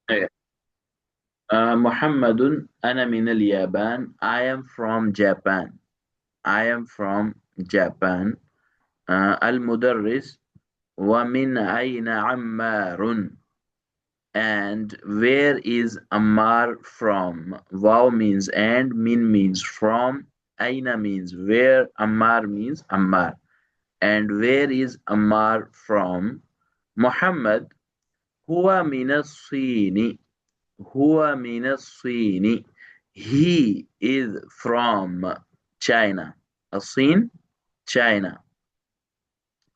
Okay. محمد أنا من اليابان. I am from Japan. I am from Japan. المدرس ومن أين عمار. And where is Ammar from? Wow means and, min means from, Aina means where, Ammar means Ammar. And where is Ammar from? Muhammad huwa min as-Sini. Huwa min as-Sini. He is from China. As-Sin, China.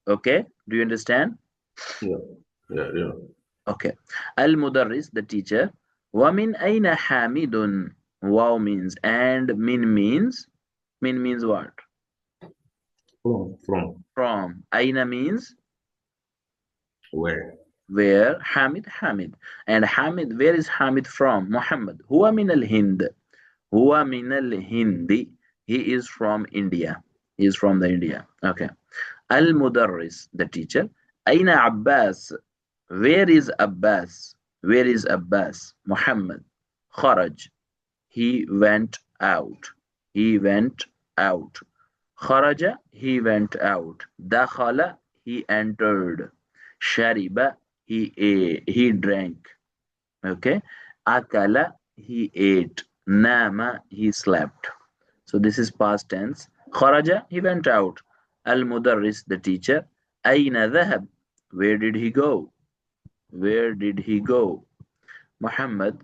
Okay, do you understand? Yeah, yeah, yeah. Okay. Al-Mudarris, the teacher. وَمِنْ أَيْنَ حَامِدٌ. Wow means and, min means what? From From. Aina means where? where. Hamid. And Hamid, where is Hamid from? Muhammad. Huwa min al-Hind. Huwa min al-Hindi. He is from India. He is from the India. Okay. Al-Mudarris, the teacher. Aina Abbas. Where is Abbas? Where is Abbas? Muhammad. Kharaj. He went out. He went out. Kharaja, he went out. Dakhala, he entered. Shariba, he drank. Okay. Akala, he ate. Nama, he slept. So this is past tense. Kharaja, he went out. Al Mudarris, the teacher. Aina dhahab, where did he go? Where did he go? Muhammad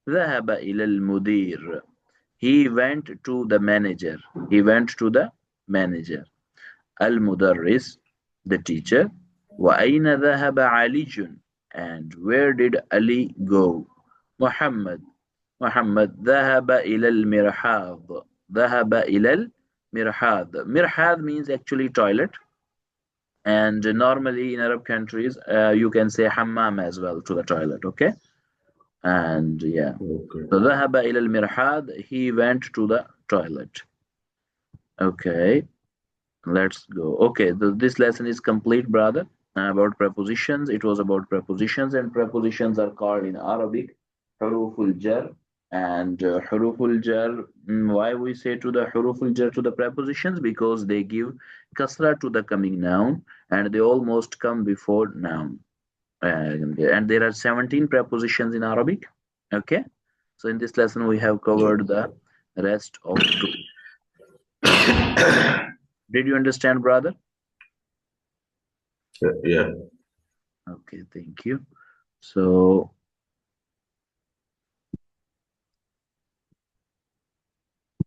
ذهب إلى المدير. He went to the manager. He went to the manager. المدرس, the teacher. وأين ذهب علي? And where did Ali go? محمد ذهب إلى المرحاض. ذهب إلى المرحاض. Mirhad means actually toilet. And normally in Arab countries, you can say hammam as well to the toilet. Okay. And yeah. Okay. So ذهب إلى المرحاض. He went to the toilet. Okay. Let's go. Okay, this lesson is complete, brother. About prepositions. It was about prepositions, and prepositions are called in Arabic huruful jar. And huruful jar, why we say to the huruful jar to the prepositions? Because they give kasra to the coming noun, and they almost come before noun. And there are 17 prepositions in Arabic. Okay, so in this lesson we have covered the rest of two. Did you understand, brother? Yeah, yeah. Okay, thank you. So